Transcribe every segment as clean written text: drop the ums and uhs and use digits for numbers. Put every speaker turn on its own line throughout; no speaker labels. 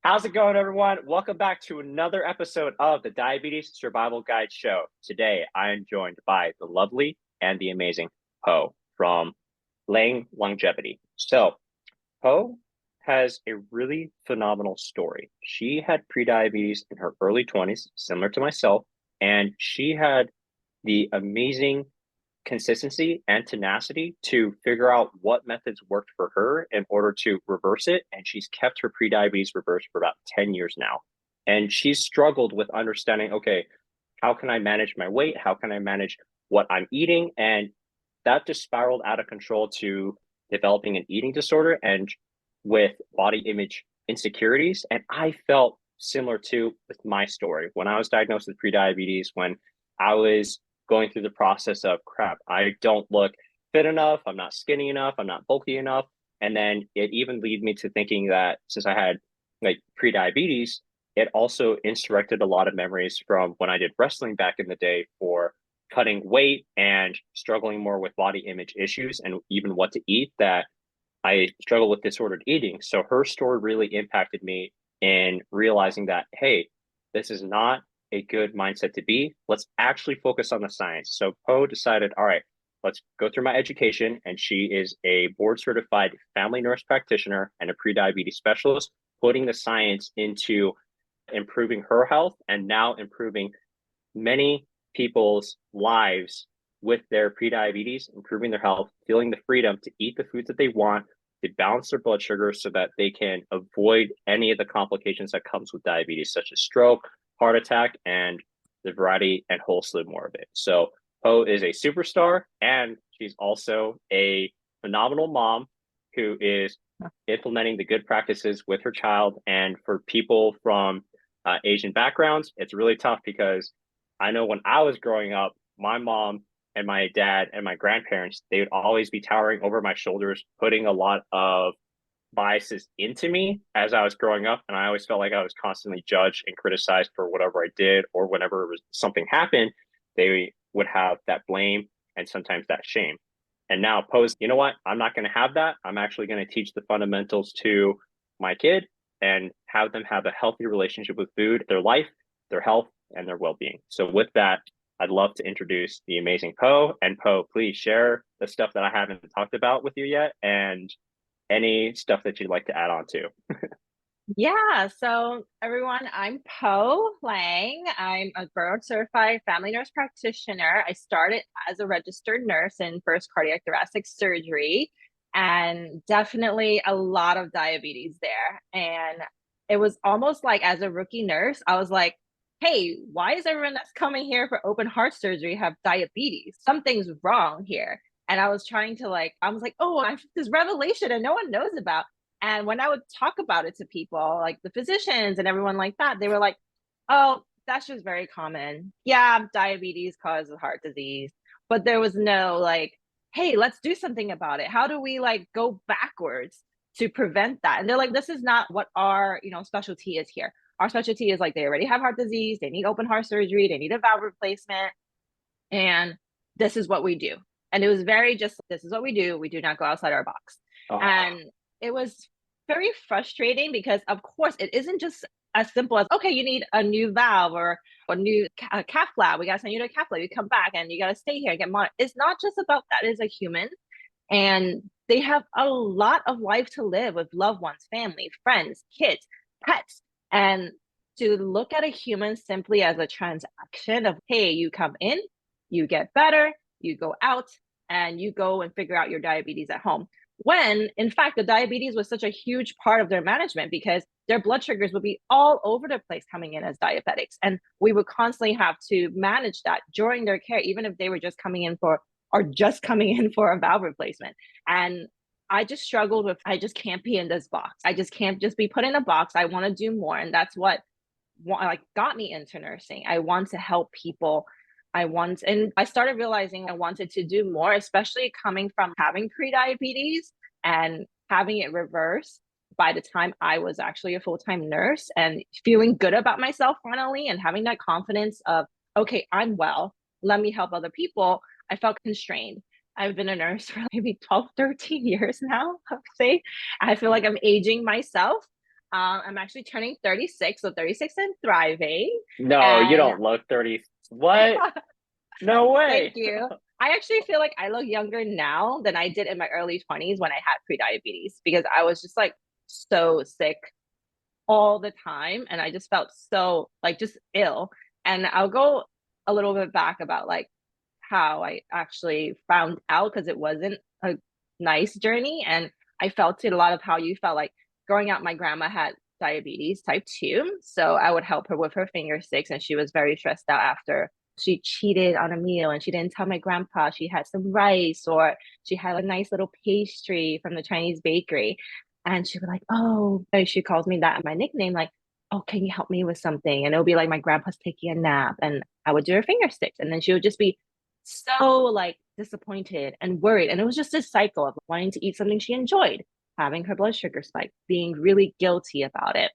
How's it going, everyone? Welcome back to another episode of the Diabetes Survival Guide Show. Today, I am joined by the lovely and the amazing Ho from Lang Longevity. So, Ho has a really phenomenal story. She had prediabetes in her early 20s, similar to myself, and she had the amazing consistency and tenacity to figure out what methods worked for her in order to reverse it. And she's kept her prediabetes reversed for about 10 years now. And she's struggled with understanding, okay, how can I manage my weight? How can I manage what I'm eating? And that just spiraled out of control to developing an eating disorder and with body image insecurities. And I felt similar to with my story when I was diagnosed with prediabetes, when I was going through the process of crap, I don't look fit enough, I'm not skinny enough, I'm not bulky enough. And then it even led me to thinking that since I had like pre-diabetes, it also insurrected a lot of memories from when I did wrestling back in the day for cutting weight and struggling more with body image issues and even what to eat, that I struggle with disordered eating. So her story really impacted me in realizing that, hey, this is not a good mindset to be. Let's actually focus on the science. So Poe decided, all right, let's go through my education. And she is a board certified family nurse practitioner and a prediabetes specialist, putting the science into improving her health and now improving many people's lives with their prediabetes, improving their health, feeling the freedom to eat the foods that they want, to balance their blood sugar so that they can avoid any of the complications that comes with diabetes, such as stroke, heart attack, and the variety and whole slew more of it. So Ho is a superstar, and she's also a phenomenal mom who is implementing the good practices with her child. And for people from Asian backgrounds, it's really tough because I know when I was growing up, my mom and my dad and my grandparents, they would always be towering over my shoulders, putting a lot of biases into me as I was growing up. And I always felt like I was constantly judged and criticized for whatever I did, or whenever something happened, they would have that blame and sometimes that shame. And now post, you know what? I'm not going to have that. I'm actually going to teach the fundamentals to my kid and have them have a healthy relationship with food, their life, their health, and their well-being. So with that, I'd love to introduce the amazing Poe. And Poe, please share the stuff that I haven't talked about with you yet and any stuff that you'd like to add on to.
Yeah, so everyone, I'm Poe Lang. I'm a board certified family nurse practitioner. I started as a registered nurse in first cardiac thoracic surgery, and definitely a lot of diabetes there. And it was almost like as a rookie nurse, I was like, hey, why is everyone that's coming here for open heart surgery have diabetes? Something's wrong here. And I was trying to I was like, oh, I have this revelation and no one knows about. And when I would talk about it to people, like the physicians and everyone like that, they were like, oh, that's just very common. Yeah, diabetes causes heart disease. But there was no hey, let's do something about it. How do we go backwards to prevent that? And they're like, this is not what our, specialty is here. Our specialty is they already have heart disease, they need open heart surgery, they need a valve replacement, and this is what we do. And it was very just, this is what we do. We do not go outside our box.
Oh,
And it was very frustrating because, of course, it isn't just as simple as, okay, you need a new valve or a new cath lab. We got to send you to a cath lab. You come back and you got to stay here and get monitored. It's not just about that. It's a human. And they have a lot of life to live with loved ones, family, friends, kids, pets. And to look at a human simply as a transaction of, hey, you come in, you get better, you go out, and you go and figure out your diabetes at home. When, in fact, the diabetes was such a huge part of their management because their blood sugars would be all over the place coming in as diabetics. And we would constantly have to manage that during their care, even if they were just coming in for a valve replacement. And I just struggled with, I just can't be in this box. I just can't just be put in a box. I want to do more. And that's what got me into nursing. I want to help people. And I started realizing I wanted to do more, especially coming from having pre-diabetes and having it reversed by the time I was actually a full-time nurse and feeling good about myself finally and having that confidence of, okay, I'm well, let me help other people. I felt constrained. I've been a nurse for maybe 12, 13 years now, I would say. I feel like I'm aging myself. I'm actually turning 36, so 36 and thriving.
No, you
And
don't look 30. What? No
thank
way.
you. I actually feel like I look younger now than I did in my early 20s when I had prediabetes because I was just like so sick all the time and I just felt so like just ill. And I'll go a little bit back about like how I actually found out because it wasn't a nice journey. And I felt it a lot of how you felt like growing up, my grandma had diabetes type 2. So I would help her with her finger sticks, and she was very stressed out after she cheated on a meal and she didn't tell my grandpa she had some rice or she had a nice little pastry from the Chinese bakery. And she was like, oh, she calls me that my nickname, like, oh, can you help me with something? And it'll be like my grandpa's taking a nap and I would do her finger sticks. And then she would just be so like disappointed and worried. And it was just this cycle of wanting to eat something she enjoyed, having her blood sugar spike, being really guilty about it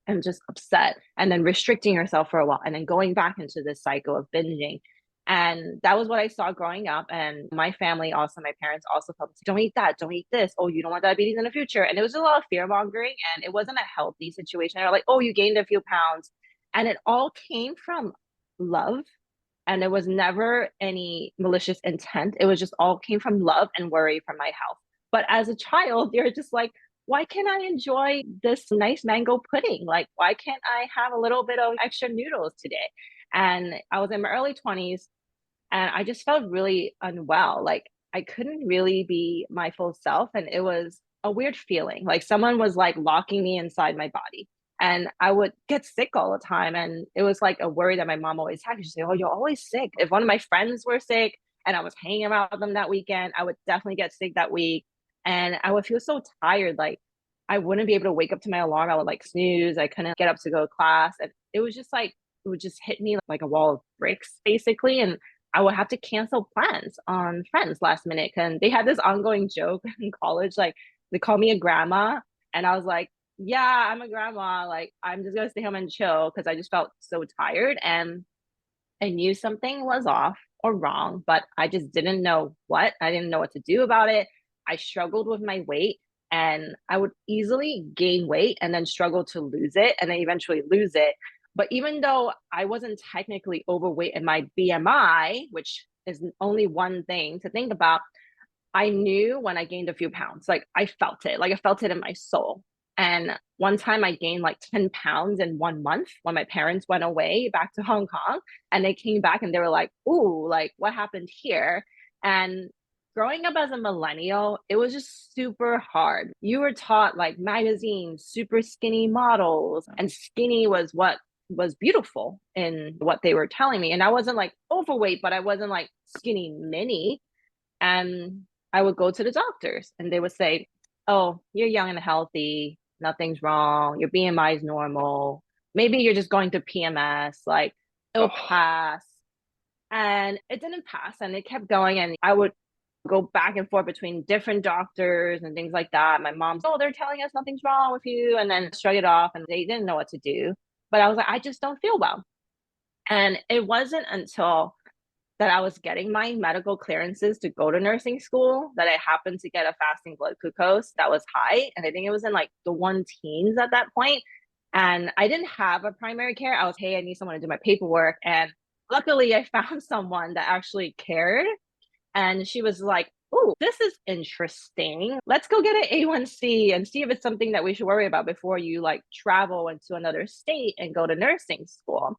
and just upset, and then restricting herself for a while, and then going back into this cycle of binging. And that was what I saw growing up. And my family also, my parents also felt, don't eat that, don't eat this. Oh, you don't want diabetes in the future. And it was a lot of fear mongering, and it wasn't a healthy situation. They're like, oh, you gained a few pounds. And it all came from love, and there was never any malicious intent. It was just all came from love and worry for my health. But as a child, you're just like, why can't I enjoy this nice mango pudding? Like, why can't I have a little bit of extra noodles today? And I was in my early 20s and I just felt really unwell. Like, I couldn't really be my full self. And it was a weird feeling. Like, someone was like locking me inside my body. And I would get sick all the time. And it was like a worry that my mom always had. She'd say, oh, you're always sick. If one of my friends were sick and I was hanging out with them that weekend, I would definitely get sick that week. And I would feel so tired. Like, I wouldn't be able to wake up to my alarm. I would like snooze. I couldn't get up to go to class. And it was just like, it would just hit me like a wall of bricks, basically. And I would have to cancel plans on friends last minute. And they had this ongoing joke in college, like they call me a grandma. And I was like, yeah, I'm a grandma. Like, I'm just gonna stay home and chill because I just felt so tired. And I knew something was off or wrong, but I just didn't know what. I didn't know what to do about it. I struggled with my weight, and I would easily gain weight and then struggle to lose it and then eventually lose it. But even though I wasn't technically overweight in my BMI, which is only one thing to think about, I knew when I gained a few pounds, like I felt it, like I felt it in my soul. And one time I gained like 10 pounds in 1 month when my parents went away back to Hong Kong, and they came back and they were like, ooh, like what happened here? And growing up as a millennial, it was just super hard. You were taught like magazines, super skinny models, and skinny was what was beautiful in what they were telling me. And I wasn't like overweight, but I wasn't like skinny mini. And I would go to the doctors and they would say, oh, you're young and healthy. Nothing's wrong. Your BMI is normal. Maybe you're just going through PMS. Like, it'll
Oh,
pass. And it didn't pass. And it kept going. And I would go back and forth between different doctors and things like that. My mom's, oh, they're telling us nothing's wrong with you. And then shrug it off. And they didn't know what to do. But I was like, I just don't feel well. And it wasn't until that I was getting my medical clearances to go to nursing school that I happened to get a fasting blood glucose that was high. And I think it was in like the one teens at that point. And I didn't have a primary care. I was, hey, I need someone to do my paperwork. And luckily, I found someone that actually cared. And she was like, oh, this is interesting. Let's go get an A1C and see if it's something that we should worry about before you like travel into another state and go to nursing school.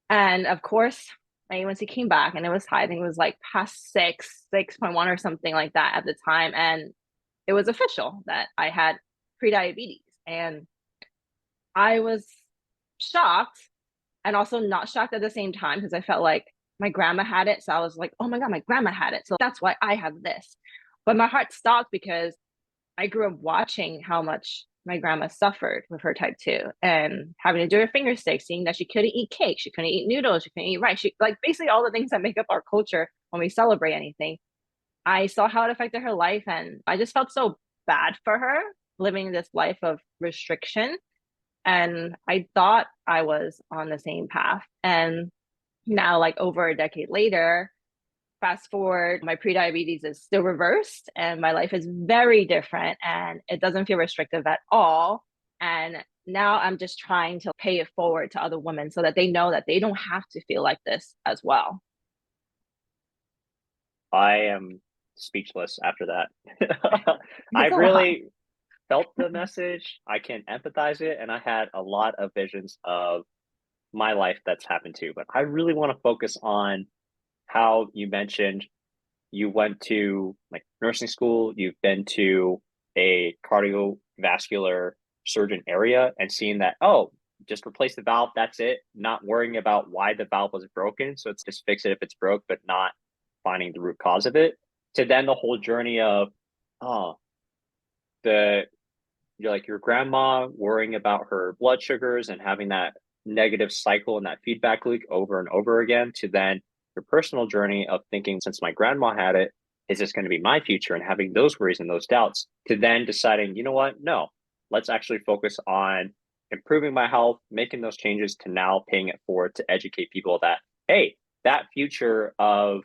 And of course, my A1C came back and it was high. I think it was like past 6.1 or something like that at the time. And it was official that I had prediabetes. And I was shocked and also not shocked at the same time because I felt like my grandma had it. So I was like, oh my God, my grandma had it. So that's why I have this. But my heart stopped because I grew up watching how much my grandma suffered with her type 2 and having to do her finger sticks, seeing that she couldn't eat cake, she couldn't eat noodles, she couldn't eat rice. She like basically all the things that make up our culture when we celebrate anything. I saw how it affected her life and I just felt so bad for her living this life of restriction. And I thought I was on the same path. And now, like over a decade later, fast forward, my prediabetes is still reversed and my life is very different and it doesn't feel restrictive at all. And now I'm just trying to pay it forward to other women so that they know that they don't have to feel like this as well.
I am speechless after that. I
It's a lot.
really felt the message. I can empathize it, and I had a lot of visions of my life that's happened too. But I really want to focus on how you mentioned you went to like nursing school, you've been to a cardiovascular surgeon area and seeing that, oh, just replace the valve, that's it, not worrying about why the valve was broken. So it's just fix it if it's broke, but not finding the root cause of it. To then the whole journey of, oh, the you're like your grandma worrying about her blood sugars and having that negative cycle and that feedback loop over and over again, to then your personal journey of thinking, since my grandma had it, is this going to be my future, and having those worries and those doubts, to then deciding, you know what, no, let's actually focus on improving my health, making those changes, to now paying it forward to educate people that, hey, that future of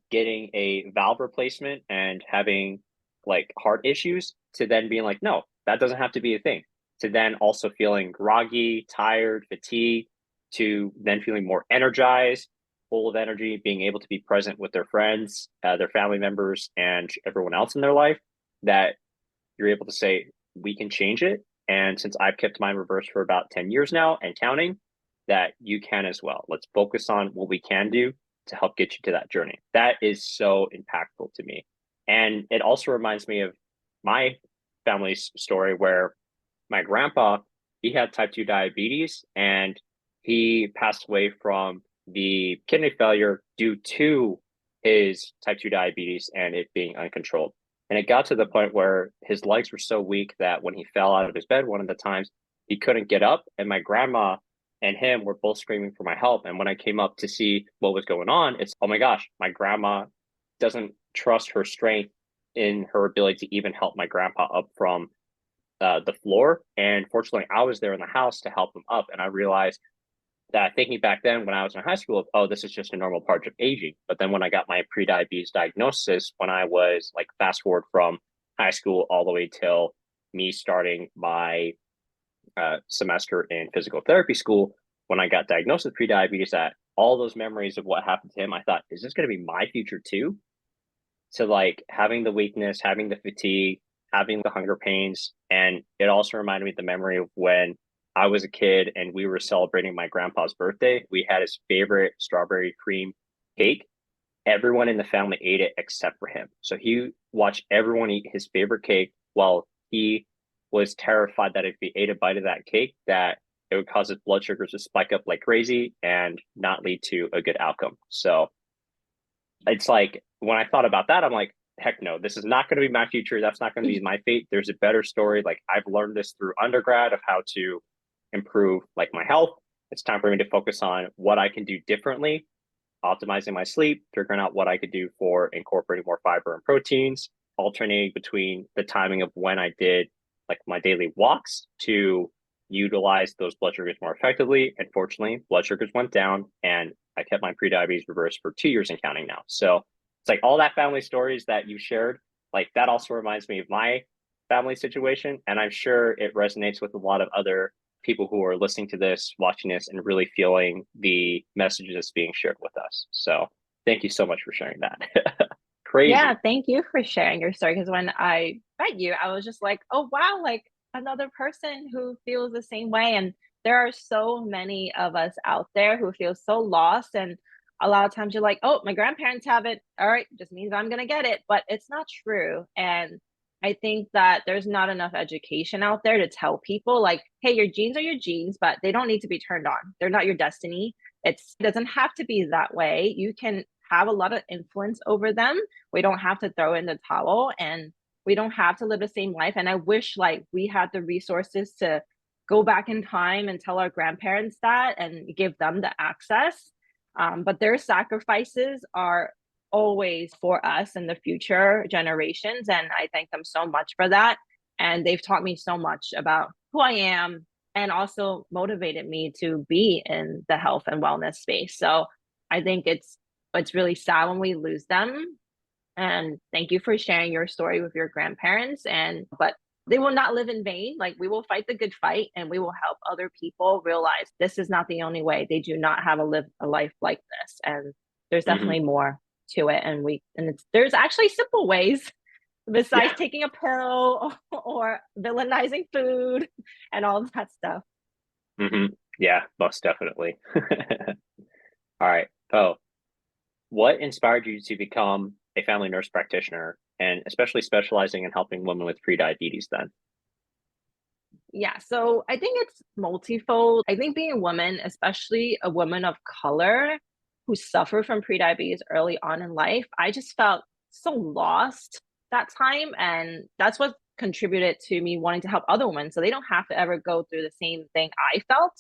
getting a valve replacement and having like heart issues, to then being like, no, that doesn't have to be a thing. To then also feeling groggy, tired, fatigued, to then feeling more energized, full of energy, being able to be present with their friends, their family members, and everyone else in their life, that you're able to say, we can change it. And since I've kept mine reversed for about 10 years now and counting, that you can as well. Let's focus on what we can do to help get you to that journey. That is so impactful to me. And it also reminds me of my family's story where my grandpa, he had type 2 diabetes, and he passed away from the kidney failure due to his type 2 diabetes and it being uncontrolled. And it got to the point where his legs were so weak that when he fell out of his bed one of the times, he couldn't get up. And my grandma and him were both screaming for my help. And when I came up to see what was going on, it's, oh my gosh, my grandma doesn't trust her strength in her ability to even help my grandpa up from the floor. And fortunately, I was there in the house to help him up. And I realized that, thinking back then when I was in high school, oh, this is just a normal part of aging. But then when I got my prediabetes diagnosis, when I was like, fast forward from high school all the way till me starting my semester in physical therapy school, when I got diagnosed with prediabetes, that all those memories of what happened to him, I thought, is this going to be my future too? To like having the weakness, having the fatigue, having the hunger pains. And it also reminded me of the memory of when I was a kid and we were celebrating my grandpa's birthday. We had his favorite strawberry cream cake. Everyone in the family ate it except for him. So he watched everyone eat his favorite cake while he was terrified that if he ate a bite of that cake, that it would cause his blood sugars to spike up like crazy and not lead to a good outcome. So it's like, when I thought about that, I'm like, heck no, this is not going to be my future. That's not going to be my fate. There's a better story. Like, I've learned this through undergrad of how to improve like my health. It's time for me to focus on what I can do differently, optimizing my sleep, figuring out what I could do for incorporating more fiber and proteins, alternating between the timing of when I did like my daily walks to utilize those blood sugars more effectively. And fortunately, blood sugars went down and I kept my prediabetes reversed for 2 years and counting now. So it's like all that family stories that you shared, like that also reminds me of my family situation. And I'm sure it resonates with a lot of other people who are listening to this, watching this, and really feeling the messages that's being shared with us. So thank you so much for sharing that.
Yeah,
Crazy.
thank you for sharing your story. Because when I met you, I was just like, oh, wow, like another person who feels the same way. And there are so many of us out there who feel so lost. And a lot of times you're like, oh, my grandparents have it. All right, just means I'm going to get it. But it's not true. And I think that there's not enough education out there to tell people, like, hey, your genes are your genes, but they don't need to be turned on. They're not your destiny. It doesn't have to be that way. You can have a lot of influence over them. We don't have to throw in the towel, and we don't have to live the same life. And I wish like we had the resources to go back in time and tell our grandparents that and give them the access. But their sacrifices are always for us and the future generations. And I thank them so much for that. And they've taught me so much about who I am and also motivated me to be in the health and wellness space. So I think it's really sad when we lose them. And thank you for sharing your story with your grandparents. And but they will not live in vain. Like we will fight the good fight and we will help other people realize this is not the only way. They do not have a life like this. And there's
Hmm.
definitely more to it. There's actually simple ways besides
Yeah.
taking a pill or villainizing food and all of that stuff.
Hmm. Yeah, most definitely. All right. Oh, what inspired you to become a family nurse practitioner and especially specializing in helping women with prediabetes then?
Yeah, so I think it's multifold. I think being a woman, especially a woman of color who suffer from prediabetes early on in life, I just felt so lost that time. And that's what contributed to me wanting to help other women so they don't have to ever go through the same thing I felt.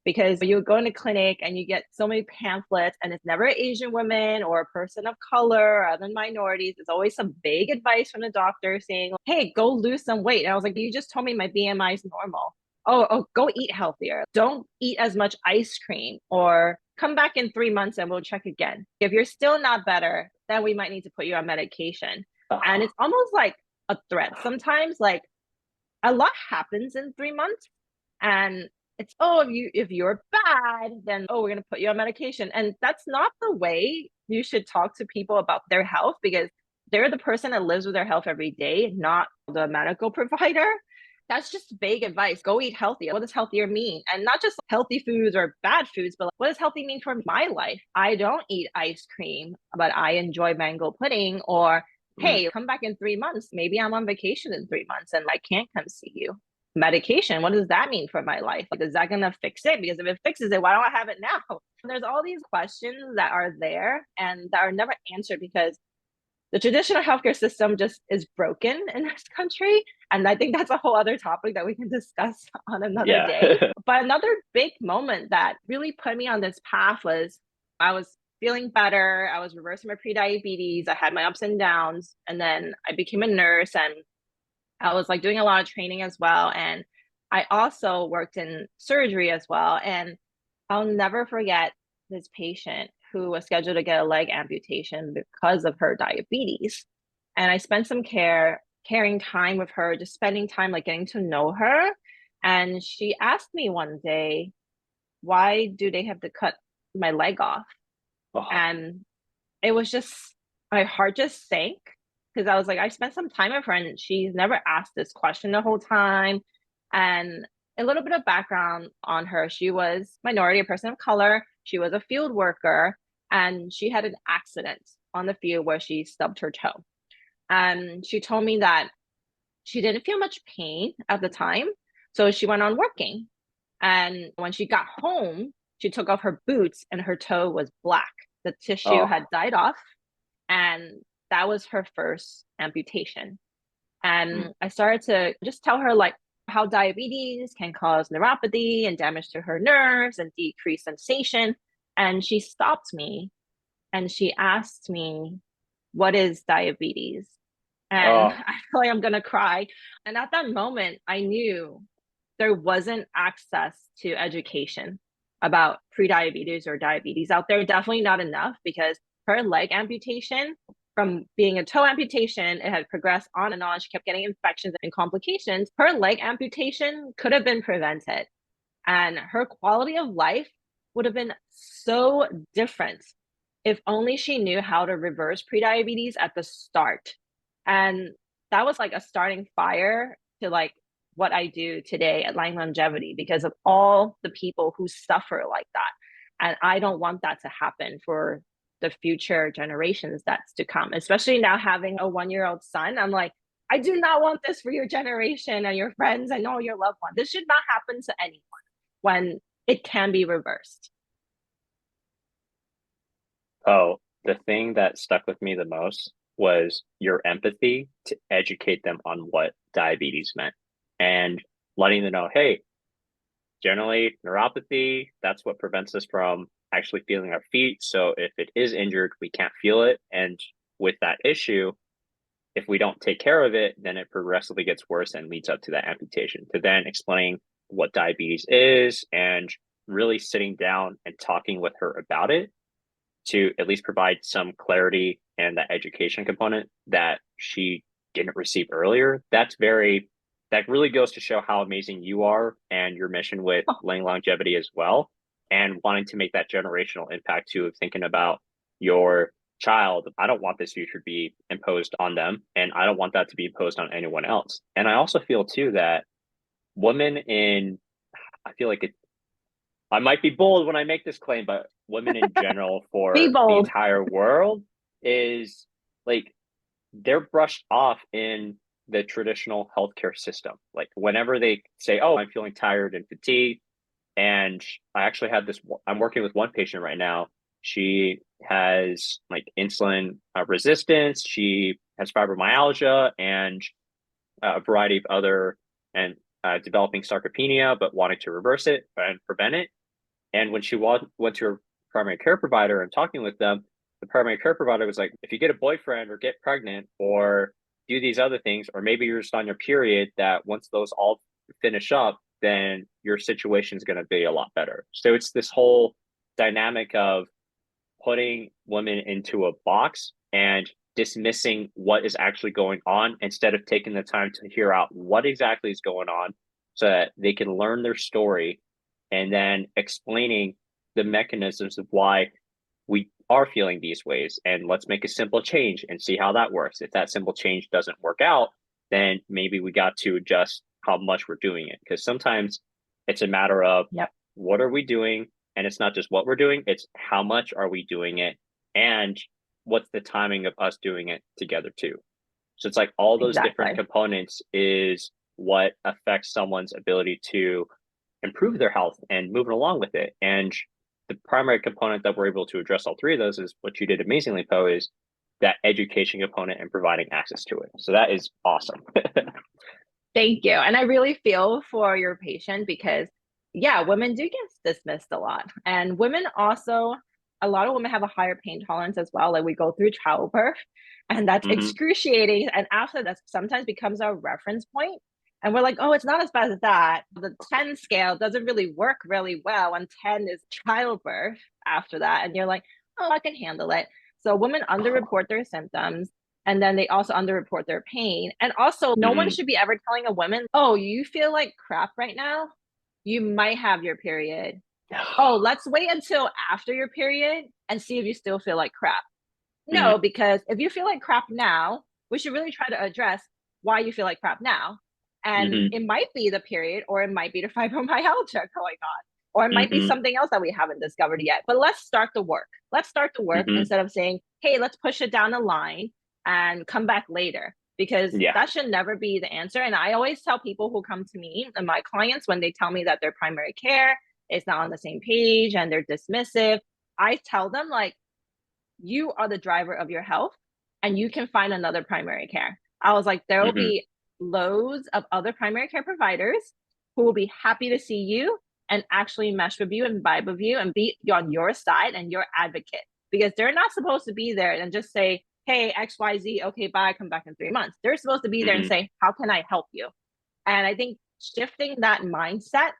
Because you go into clinic and you get so many pamphlets, and it's never an Asian woman or a person of color or other minorities. It's always some vague advice from the doctor saying, hey, go lose some weight. And I was like, you just told me my BMI is normal. Oh, go eat healthier. Don't eat as much ice cream, or come back in 3 months and we'll check again. If you're still not better, then we might need to put you on medication. And
Oh,
it's almost like a threat. Sometimes, like, a lot happens in 3 months, and it's, oh, if you're bad, then, oh, we're going to put you on medication. And that's not the way you should talk to people about their health, because they're the person that lives with their health every day, not the medical provider. That's just vague advice. Go eat healthy. What does healthier mean? And not just healthy foods or bad foods, but like, what does healthy mean for my life? I don't eat ice cream, but I enjoy mango pudding. Or,
mm,
hey, come back in 3 months. Maybe I'm on vacation in 3 months and I can't come see you. Medication, what does that mean for my life? Like, is that going to fix it? Because if it fixes it, why don't I have it now? There's all these questions that are there and that are never answered because the traditional healthcare system just is broken in this country. And I think that's a whole other topic that we can discuss on another
yeah.
day. But another big moment that really put me on this path was I was feeling better. I was reversing my prediabetes. I had my ups and downs. And then I became a nurse, and I was like doing a lot of training as well. And I also worked in surgery as well. And I'll never forget this patient who was scheduled to get a leg amputation because of her diabetes. And I spent some caring time with her, just spending time like getting to know her. And she asked me one day, why do they have to cut my leg off?
Oh,
And it was just, my heart just sank, because I was like, I spent some time with her and she's never asked this question the whole time. And a little bit of background on her: she was minority, a person of color. She was a field worker, and she had an accident on the field where she stubbed her toe. And she told me that she didn't feel much pain at the time, so she went on working. And when she got home, she took off her boots and her toe was black. The tissue
oh,
had died off, and that was her first amputation.
mm,
And I started to just tell her like how diabetes can cause neuropathy and damage to her nerves and decrease sensation. And she stopped me and she asked me, what is diabetes? And
oh,
I feel like I'm gonna cry. And at that moment, I knew there wasn't access to education about prediabetes or diabetes out there. Definitely not enough, because her leg amputation, from being a toe amputation, it had progressed on and on. She kept getting infections and complications. Her leg amputation could have been prevented, and her quality of life would have been so different if only she knew how to reverse prediabetes at the start. And that was like a starting fire to like what I do today at Lang Longevity, because of all the people who suffer like that. And I don't want that to happen for the future generations that's to come, especially now having a 1-year-old son. I'm like, I do not want this for your generation and your friends and all your loved ones. This should not happen to anyone when it can be reversed.
oh. The thing that stuck with me the most was your empathy to educate them on what diabetes meant and letting them know, hey, generally neuropathy, that's what prevents us from actually feeling our feet. So if it is injured, we can't feel it. And with that issue, if we don't take care of it, then it progressively gets worse and leads up to that amputation. To then explain what diabetes is and really sitting down and talking with her about it to at least provide some clarity and that education component that she didn't receive earlier. That's very that really goes to show how amazing you are and your mission with Lang Longevity as well, and wanting to make that generational impact too, of thinking about your child. I don't want this future to be imposed on them, and I don't want that to be imposed on anyone else. And I also feel too that women in, I feel like it, I might be bold when I make this claim, but women in general
Be
for the
bold.
entire world is like, they're brushed off in the traditional healthcare system. Like whenever they say, "Oh, I'm feeling tired and fatigued," and I actually had this. I'm working with one patient right now. She has like insulin resistance. She has fibromyalgia and a variety of other and developing sarcopenia, but wanting to reverse it and prevent it. And when she went to her primary care provider and talking with them, the primary care provider was like, if you get a boyfriend or get pregnant or do these other things, or maybe you're just on your period, that once those all finish up, then your situation is going to be a lot better. So it's this whole dynamic of putting women into a box and dismissing what is actually going on instead of taking the time to hear out what exactly is going on so that they can learn their story, and then explaining the mechanisms of why we are feeling these ways, and let's make a simple change and see how that works. If that simple change doesn't work out, then maybe we got to adjust how much we're doing it, because sometimes it's a matter of
Yep.
what are we doing, and it's not just what we're doing, it's how much are we doing it, and what's the timing of us doing it together too. So it's like all those different
Exactly.
components is what affects someone's ability to improve their health and moving along with it. And the primary component that we're able to address all three of those is what you did amazingly, Poe, is that education component and providing access to it. So that is awesome.
Thank you. And I really feel for your patient because, yeah, women do get dismissed a lot. And women also, a lot of women have a higher pain tolerance as well. Like we go through childbirth, and that's
Mm-hmm.
excruciating. And after that, sometimes becomes our reference point. And we're like, oh, it's not as bad as that. The 10 scale doesn't really work really well when 10 is childbirth after that. And you're like, oh, I can handle it. So women underreport their symptoms, and then they also underreport their pain. And also, no one
Mm-hmm.
should be ever telling a woman, oh, you feel like crap right now, you might have your period. Oh, let's wait until after your period and see if you still feel like crap.
Mm-hmm.
No, because if you feel like crap now, we should really try to address why you feel like crap now. And
Mm-hmm.
it might be the period, or it might be the fibromyalgia going on, or it might be
Mm-hmm.
something else that we haven't discovered yet. But let's start the work. Let's start the work
Mm-hmm.
instead of saying, hey, let's push it down the line and come back later, because
Yeah.
that should never be the answer. And I always tell people who come to me and my clients, when they tell me that their primary care is not on the same page and they're dismissive, I tell them, like, you are the driver of your health, and you can find another primary care. I was like, there will
Mm-hmm.
be loads of other primary care providers who will be happy to see you and actually mesh with you and vibe with you and be on your side and your advocate, because they're not supposed to be there and just say, hey, XYZ, okay, bye, come back in 3 months. They're supposed to be there and
Mm-hmm.
say, how can I help you? And I think shifting that mindset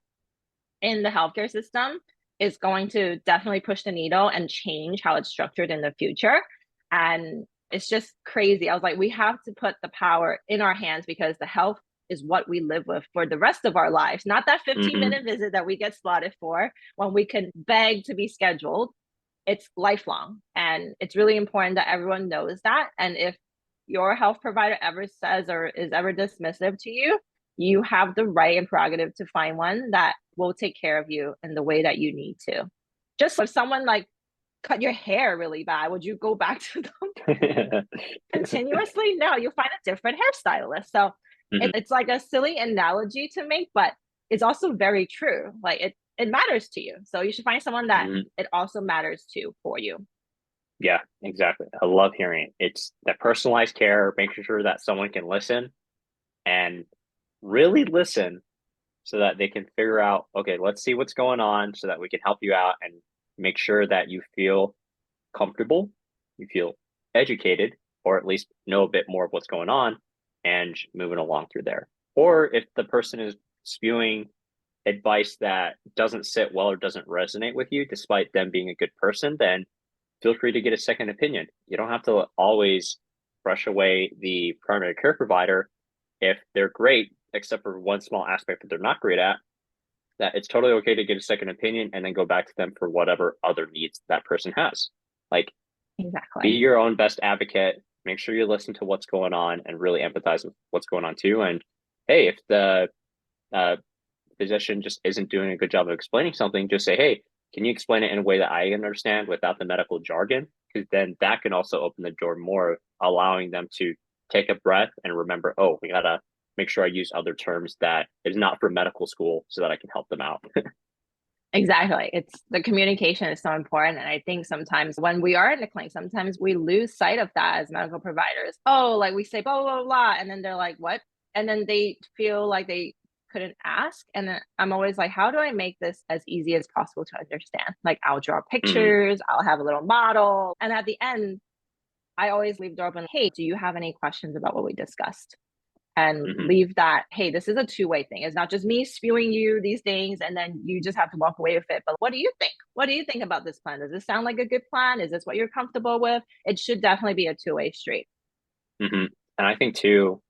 in the healthcare system is going to definitely push the needle and change how it's structured in the future. And it's just crazy. I was like, we have to put the power in our hands, because the health is what we live with for the rest of our lives, not that 15
Mm-hmm.
minute visit that we get slotted for when we can beg to be scheduled. It's lifelong. And it's really important that everyone knows that. And if your health provider ever says or is ever dismissive to you, you have the right and prerogative to find one that will take care of you in the way that you need to. Just if someone like cut your hair really bad, would you go back to them continuously? No, you'll find a different hairstylist. So
Mm-hmm.
it's like a silly analogy to make, but it's also very true. Like it matters to you. So you should find someone that
Mm-hmm.
it also matters to for you.
Yeah, exactly. I love hearing it. It's that personalized care, making sure that someone can listen and really listen so that they can figure out, okay, let's see what's going on so that we can help you out and make sure that you feel comfortable, you feel educated, or at least know a bit more of what's going on and moving along through there. Or if the person is spewing advice that doesn't sit well or doesn't resonate with you, despite them being a good person, then feel free to get a second opinion. You don't have to always brush away the primary care provider. If they're great, except for one small aspect that they're not great at, that it's totally okay to get a second opinion and then go back to them for whatever other needs that person has. Like, be
Exactly.
your own best advocate. Make sure you listen to what's going on and really empathize with what's going on too. And hey, if the uh, physician just isn't doing a good job of explaining something, just say, hey, can you explain it in a way that I understand without the medical jargon? Because then that can also open the door more, allowing them to take a breath and remember, oh, we gotta make sure I use other terms that is not for medical school so that I can help them out.
Exactly. It's the communication is so important. And I think sometimes when we are in the clinic, sometimes we lose sight of that as medical providers. Oh, like we say blah, blah, blah, blah. And then they're like, what? And then they feel like they couldn't ask. And then I'm always like, how do I make this as easy as possible to understand? Like I'll draw
Mm-hmm.
pictures, I'll have a little model. And at the end, I always leave the door open. Hey, do you have any questions about what we discussed? And
Mm-hmm.
leave that, hey, this is a two-way thing. It's not just me spewing you these things and then you just have to walk away with it. But what do you think? What do you think about this plan? Does this sound like a good plan? Is this what you're comfortable with? It should definitely be a two-way street.
Mm-hmm. And I think too,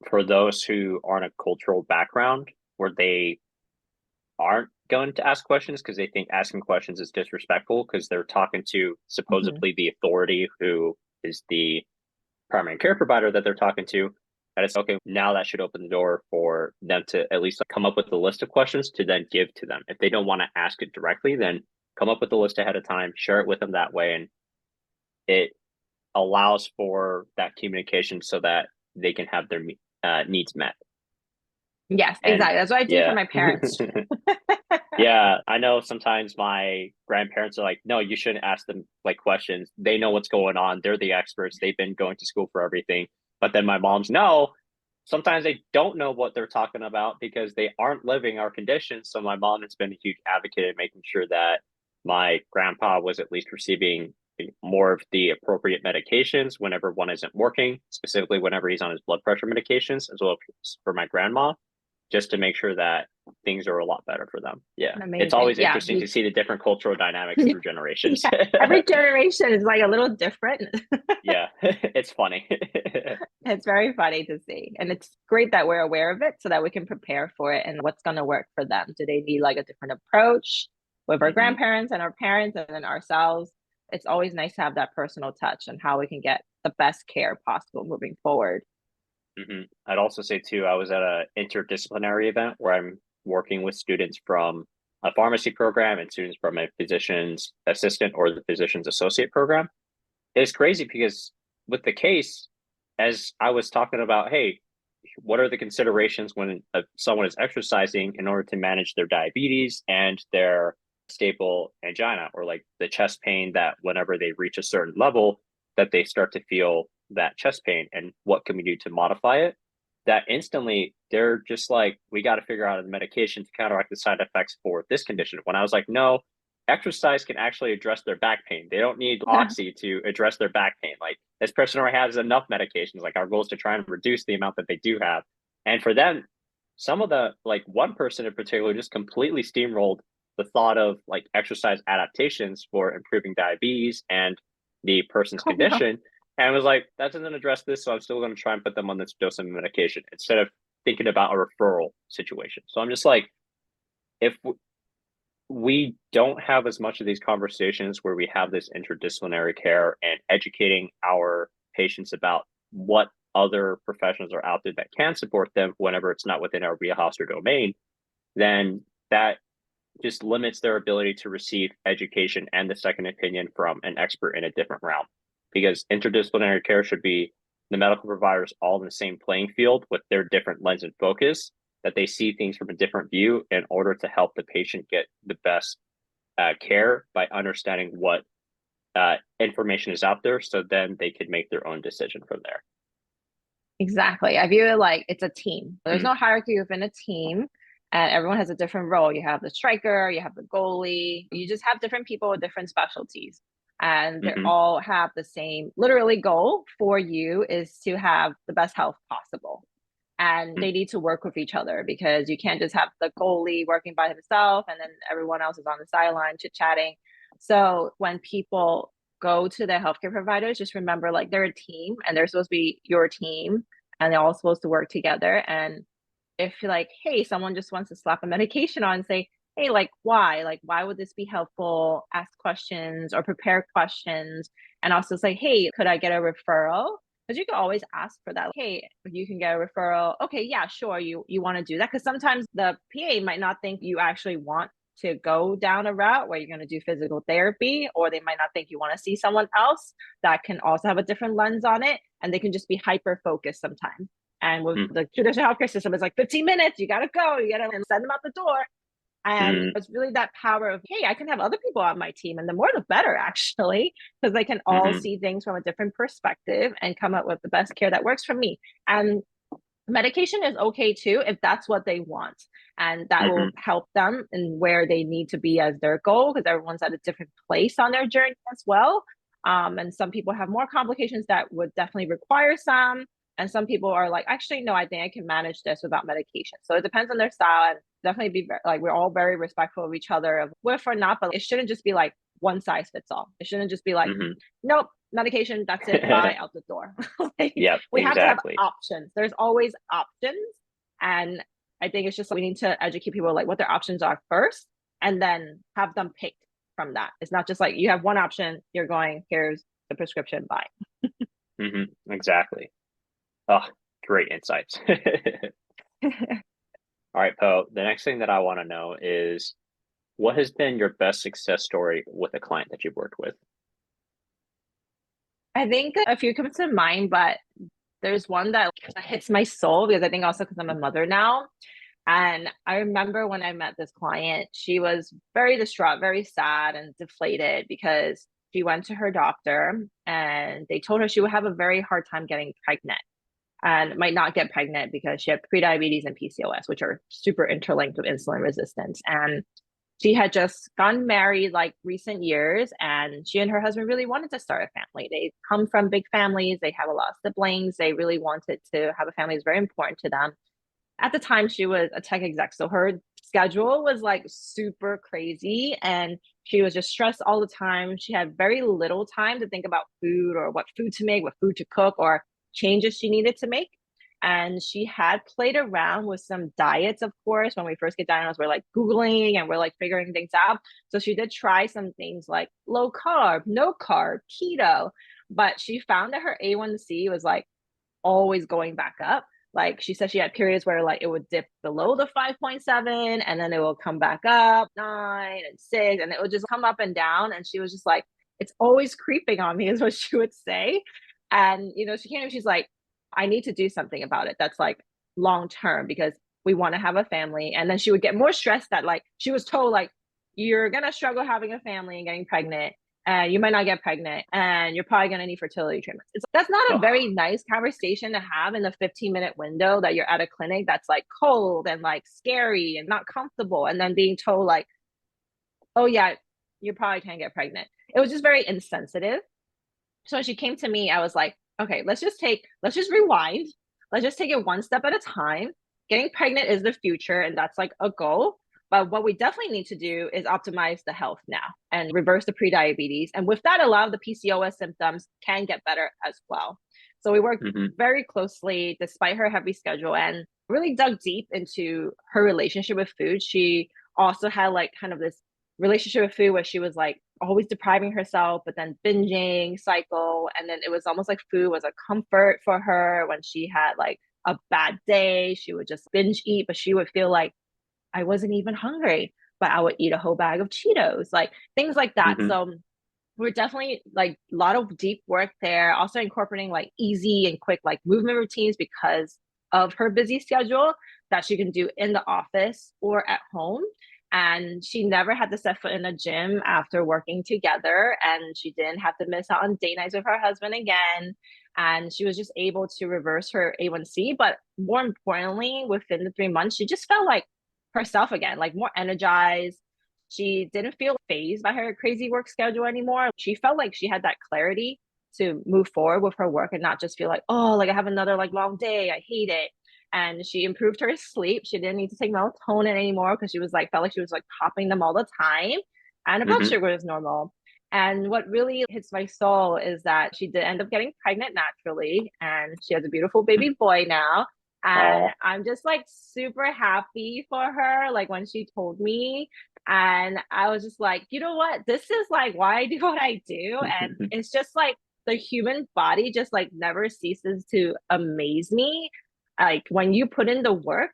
for those who aren't a cultural background where they aren't going to ask questions because they think asking questions is disrespectful because they're talking to
Mhm.
supposedly the authority who is the primary care provider that they're talking to. And it's okay, now that should open the door for them to at least come up with a list of questions to then give to them. If they don't want to ask it directly, then come up with the list ahead of time, share it with them that way. And it allows for that communication so that they can have their needs met.
Yes,
And
exactly. That's what I do for
yeah.
my parents.
Yeah, I know sometimes my grandparents are like, no, you shouldn't ask them like questions. They know what's going on. They're the experts. They've been going to school for everything. But then my mom's no. Sometimes they don't know what they're talking about because they aren't living our conditions. So my mom has been a huge advocate in making sure that my grandpa was at least receiving more of the appropriate medications whenever one isn't working, specifically whenever he's on his blood pressure medications, as well as for my grandma, just to make sure that things are a lot better for them. Yeah. It's
Amazing.
always
Yeah.
interesting to see the different cultural dynamics through generations.
Yeah. Every generation is like a little different.
Yeah. It's funny.
It's very funny to see. And it's great that we're aware of it so that we can prepare for it and what's going to work for them. Do they need like a different approach with our
Mm-hmm.
grandparents and our parents and then ourselves? It's always nice to have that personal touch and how we can get the best care possible moving forward.
Mm-hmm. I'd also say too, I was at an interdisciplinary event where I'm working with students from a pharmacy program and students from a physician's assistant or the physician's associate program. It's crazy because with the case, as I was talking about, hey, what are the considerations when someone is exercising in order to manage their diabetes and their stable angina or like the chest pain that whenever they reach a certain level that they start to feel that chest pain, and what can we do to modify it? That instantly they're just like, we got to figure out a medication to counteract the side effects for this condition. When I was like, no, exercise can actually address their back pain. They don't need oxy to address their back pain. Like this person already has enough medications. Like our goal is to try and reduce the amount that they do have. And for them, some of the like one person in particular just completely steamrolled the thought of like exercise adaptations for improving diabetes and the person's
Oh, no.
condition, and was like, that doesn't address this, so I'm still going to try and put them on this dose of medication instead of thinking about a referral situation. So I'm just like, if we don't have as much of these conversations where we have this interdisciplinary care and educating our patients about what other professionals are out there that can support them whenever it's not within our wheelhouse or domain, then that just limits their ability to receive education and the second opinion from an expert in a different realm. Because interdisciplinary care should be the medical providers all in the same playing field with their different lens and focus, that they see things from a different view in order to help the patient get the best care by understanding what information is out there, so then they could make their own decision from there.
Exactly. I view it like it's a team. There's
Mm-hmm.
no hierarchy within a team, and everyone has a different role. You have the striker, you have the goalie. You just have different people with different specialties, and they
Mm-hmm.
all have the same literally goal for you is to have the best health possible. And they need to work with each other because you can't just have the goalie working by himself and then everyone else is on the sideline chit chatting. So when people go to their healthcare providers, just remember like they're a team and they're supposed to be your team and they're all supposed to work together. And if you're like, hey, someone just wants to slap a medication on and say, hey, like, why? Like, why would this be helpful? Ask questions or prepare questions. And also say, hey, could I get a referral? Because you can always ask for that. Hey, you can get a referral. Okay, yeah, sure. You want to do that? Because sometimes the PA might not think you actually want to go down a route where you're going to do physical therapy, or they might not think you want to see someone else that can also have a different lens on it. And they can just be hyper focused sometimes. And with the traditional healthcare system, it's like 15 minutes, you got to go, you got to send them out the door. And it's really that power of, hey, I can have other people on my team. And the more the better, actually, because they can all see things from a different perspective and come up with the best care that works for me. And medication is okay too, if that's what they want. And that will help them in where they need to be as their goal, because everyone's at a different place on their journey as well. And some people have more complications that would definitely require some. And some people are like, actually, no, I think I can manage this without medication. So it depends on their style, and definitely be like, we're all very respectful of each other, of with or not, but it shouldn't just be like one size fits all. It shouldn't just be like, nope, medication, that's it, bye, out the door. Like,
Yep,
we have to have
exactly.
options. There's always options. And I think it's just we need to educate people like what their options are first, and then have them pick from that. It's not just like you have one option, you're going, here's the prescription, bye.
Exactly. Oh, great insights. All right, Poe, the next thing that I want to know is, what has been your best success story with a client that you've worked with?
I think a few comes to mind, but there's one that hits my soul, because I think also because I'm a mother now. And I remember when I met this client, she was very distraught, very sad and deflated, because she went to her doctor and they told her she would have a very hard time getting pregnant, and might not get pregnant because she had prediabetes and PCOS, which are super interlinked with insulin resistance. And she had just gotten married like recent years, and she and her husband really wanted to start a family. They come from big families, they have a lot of siblings, they really wanted to have a family. It's very important to them. At the time, she was a tech exec, so her schedule was like super crazy, and she was just stressed all the time. She had very little time to think about food, or what food to make, what food to cook, or changes she needed to make. And she had played around with some diets, of course. When we first get diagnosed, we're like Googling and we're like figuring things out. So she did try some things like low carb, no carb, keto, but she found that her A1C was like always going back up. Like, she said she had periods where like it would dip below the 5.7, and then it will come back up 9 and 6, and it would just come up and down. And she was just like, it's always creeping on me, is what she would say. And she came and she's like, I need to do something about it that's like long term, because we want to have a family. And then she would get more stressed that like she was told like, you're gonna struggle having a family and getting pregnant, and you might not get pregnant, and you're probably going to need fertility treatments. That's not a very nice conversation to have in the 15-minute window that you're at a clinic that's like cold and like scary and not comfortable, and then being told like, oh yeah, you probably can't get pregnant. It was just very insensitive. So when she came to me, I was like, okay, let's just rewind. Let's just take it one step at a time. Getting pregnant is the future, and that's like a goal. But what we definitely need to do is optimize the health now and reverse the prediabetes. And with that, a lot of the PCOS symptoms can get better as well. So we worked very closely despite her heavy schedule, and really dug deep into her relationship with food. She also had like kind of this relationship with food where she was like always depriving herself, but then binging cycle. And then it was almost like food was a comfort for her. When she had like a bad day, she would just binge eat, but she would feel like, I wasn't even hungry, but I would eat a whole bag of Cheetos, like things like that. So we're definitely like a lot of deep work there. Also incorporating like easy and quick like movement routines, because of her busy schedule, that she can do in the office or at home. And she never had to set foot in a gym after working together, and she didn't have to miss out on date nights with her husband again. And she was just able to reverse her A1C. But more importantly, within the 3 months, she just felt like herself again, like more energized. She didn't feel phased by her crazy work schedule anymore. She felt like she had that clarity to move forward with her work and not just feel like, oh, like I have another like long day, I hate it. And she improved her sleep. She didn't need to take melatonin anymore, because she was like, felt like she was like popping them all the time. And her blood sugar was normal. And what really hits my soul is that she did end up getting pregnant naturally, and she has a beautiful baby boy now. And
Oh,
I'm just like super happy for her, like when she told me. And I was just like, you know what? This is like why I do what I do. And it's just like the human body just like never ceases to amaze me. Like when you put in the work,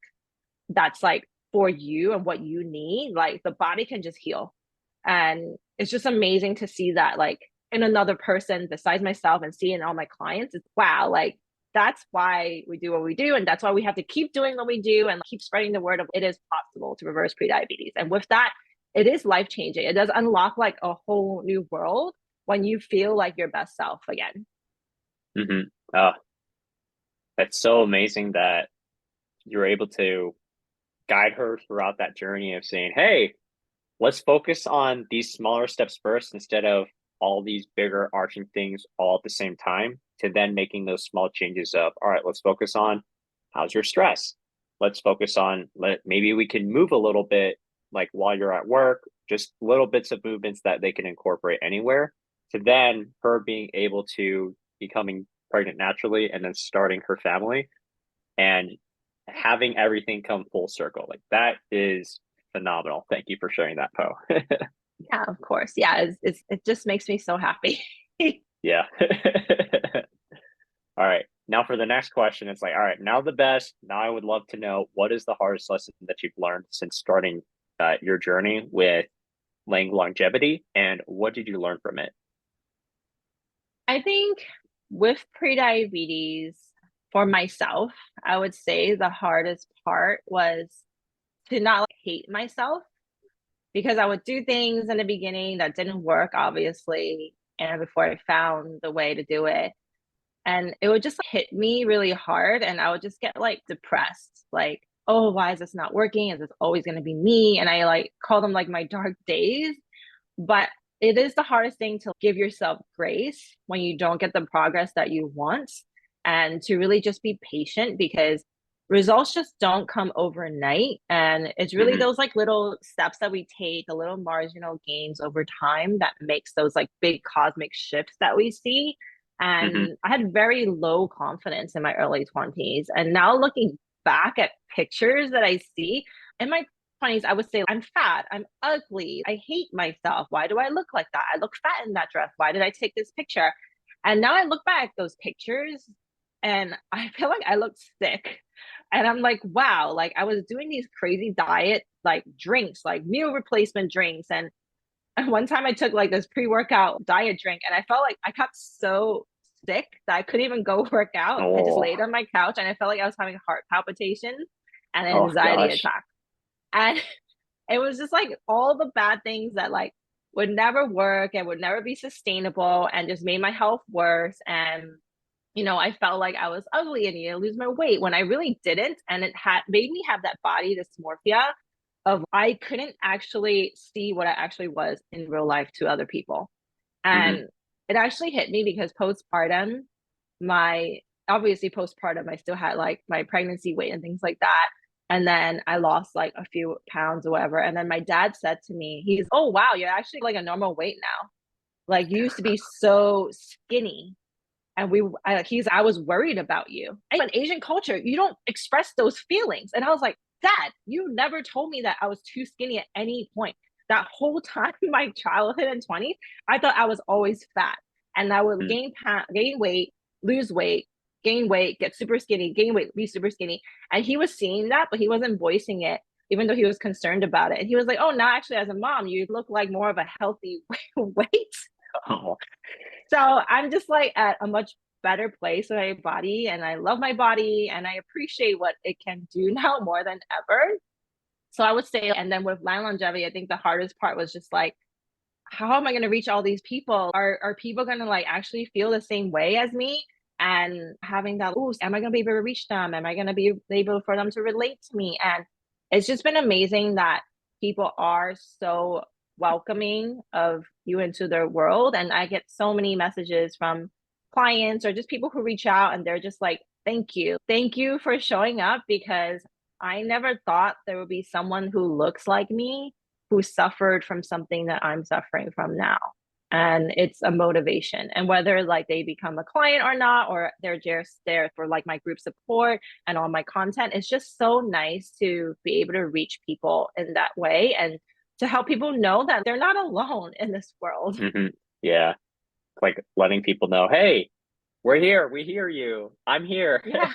that's like for you and what you need, like the body can just heal. And it's just amazing to see that like in another person besides myself and seeing all my clients. It's wow, like that's why we do what we do. And that's why we have to keep doing what we do and keep spreading the word of it is possible to reverse prediabetes. And with that, it is life changing. It does unlock like a whole new world when you feel like your best self again.
hmm oh, that's so amazing that you're able to guide her throughout that journey of saying, hey, let's focus on these smaller steps first instead of all these bigger arching things all at the same time, to then making those small changes of, all right, let's focus on how's your stress. Let's focus on maybe we can move a little bit, like while you're at work, just little bits of movements that they can incorporate anywhere, to then her being able to becoming pregnant naturally and then starting her family and having everything come full circle. Like that is phenomenal. Thank you for sharing that, Poe.
Yeah, of course. Yeah, it just makes me so happy.
Yeah. All right. Now for the next question, it's like, all right, now the best. Now I would love to know, what is the hardest lesson that you've learned since starting your journey with Lang longevity, and what did you learn from it?
I think with prediabetes for myself, I would say the hardest part was to not like, hate myself because I would do things in the beginning that didn't work, obviously, and before I found the way to do it. And it would just hit me really hard, and I would just get like depressed, like, oh, why is this not working? Is this always going to be me? And I like call them like my dark days. But it is the hardest thing to give yourself grace when you don't get the progress that you want, and to really just be patient because results just don't come overnight. And it's really
hmm
those like little steps that we take, the little marginal gains over time that makes those like big cosmic shifts that we see.
hmm
And I had very low confidence in my early 20s. And now looking back at pictures that I see in my 20s, I would say I'm fat, I'm ugly, I hate myself. Why do I look like that? I look fat in that dress. Why did I take this picture? And now I look back at those pictures and I feel like I look sick. And I'm like, wow, like I was doing these crazy diet like drinks, like meal replacement drinks. And one time I took like this pre-workout diet drink and I felt like I got so sick that I couldn't even go work out. I just
Oh,
laid on my couch and I felt like I was having heart palpitations and
oh
anxiety
gosh.
attack. And it was just like all the bad things that like would never work and would never be sustainable and just made my health worse. And I felt like I was ugly and needed to lose my weight when I really didn't. And it had made me have that body dysmorphia of I couldn't actually see what I actually was in real life to other people.
hmm
And it actually hit me because postpartum, my obviously postpartum, I still had like my pregnancy weight and things like that. And then I lost like a few pounds or whatever. And then my dad said to me, he's, oh, wow, you're actually like a normal weight now. Like you used to be so skinny. And I was worried about you. And in Asian culture, you don't express those feelings. And I was like, Dad, you never told me that I was too skinny at any point. That whole time in my childhood and 20s, I thought I was always fat. And I would gain weight, lose weight, gain weight, get super skinny, gain weight, be super skinny. And he was seeing that, but he wasn't voicing it, even though he was concerned about it. And he was like, oh, now actually, as a mom, you look like more of a healthy weight.
Oh,
So I'm just like at a much better place with my body, and I love my body and I appreciate what it can do now more than ever. So I would say, and then with Lang longevity, I think the hardest part was just like, how am I going to reach all these people? Are people going to like actually feel the same way as me? And having that, oh, am I going to be able to reach them? Am I going to be able for them to relate to me? And it's just been amazing that people are so welcoming of you into their world. And I get so many messages from clients or just people who reach out and they're just like, thank you. Thank you for showing up because I never thought there would be someone who looks like me who suffered from something that I'm suffering from now. and it's a motivation. And whether like they become a client or not, or they're just there for like my group support and all my content, it's just so nice to be able to reach people in that way and to help people know that they're not alone in this world.
Yeah. Like letting people know, hey, we're here. We hear you. I'm here.
Yeah.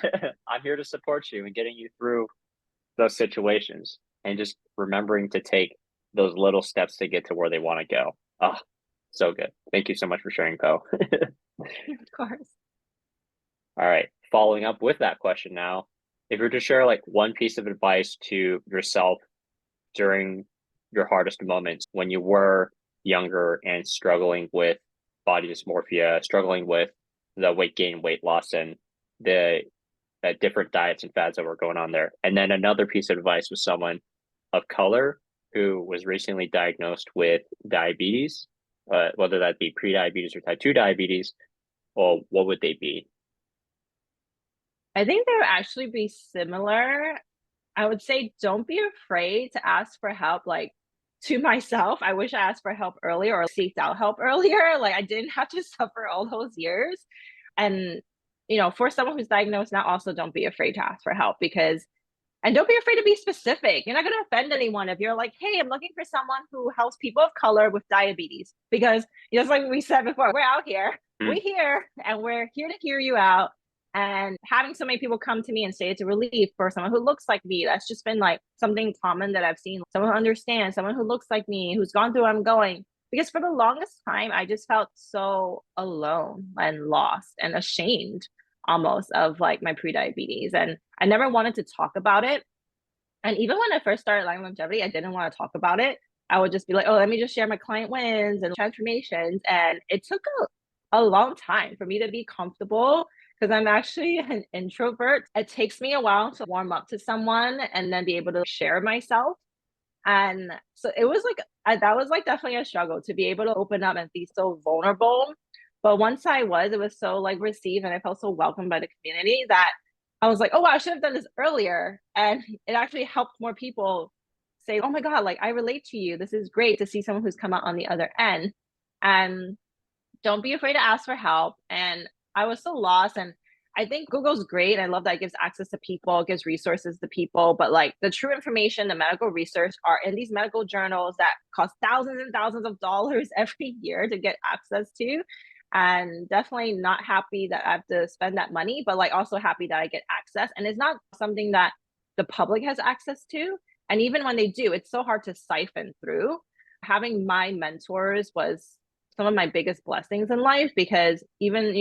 I'm here to support you and getting you through those situations and just remembering to take those little steps to get to where they want to go. Oh, so good. Thank you so much for sharing, Poe.
Of course.
All right. Following up with that question now, if you were to share like one piece of advice to yourself during your hardest moments when you were younger and struggling with body dysmorphia, struggling with the weight gain, weight loss, and the different diets and fads that were going on there. And then another piece of advice was someone of color who was recently diagnosed with diabetes, whether that be prediabetes or type 2 diabetes, or what would they be?
I think they would actually be similar. I would say don't be afraid to ask for help. Like to myself, I wish I asked for help earlier or seeked out help earlier. Like I didn't have to suffer all those years. And, for someone who's diagnosed now, also don't be afraid to ask for help and don't be afraid to be specific. You're not going to offend anyone if you're like, hey, I'm looking for someone who helps people of color with diabetes. Because just like we said before, we're out here, we're here, and we're here to hear you out. And having so many people come to me and say it's a relief for someone who looks like me, that's just been like something common that I've seen. Someone who understands, someone who looks like me, who's gone through what I'm going. Because for the longest time, I just felt so alone and lost and ashamed almost of like my prediabetes. And I never wanted to talk about it. And even when I first started Life Longevity, I didn't want to talk about it. I would just be like, oh, let me just share my client wins and transformations. And it took a long time for me to be comfortable because I'm actually an introvert. It takes me a while to warm up to someone and then be able to share myself. And so it was like, that was like definitely a struggle to be able to open up and be so vulnerable. But once it was so like received and I felt so welcomed by the community that I was like, oh, wow, I should have done this earlier. And it actually helped more people say, oh my God, like I relate to you. This is great to see someone who's come out on the other end. And don't be afraid to ask for help. And I was so lost. And I think Google's great. I love that it gives access to people, it gives resources to people. But like the true information, the medical research are in these medical journals that cost thousands and thousands of dollars every year to get access to. And definitely not happy that I have to spend that money, but like also happy that I get access. And it's not something that the public has access to. And even when they do, it's so hard to siphon through. Having my mentors was some of my biggest blessings in life because even,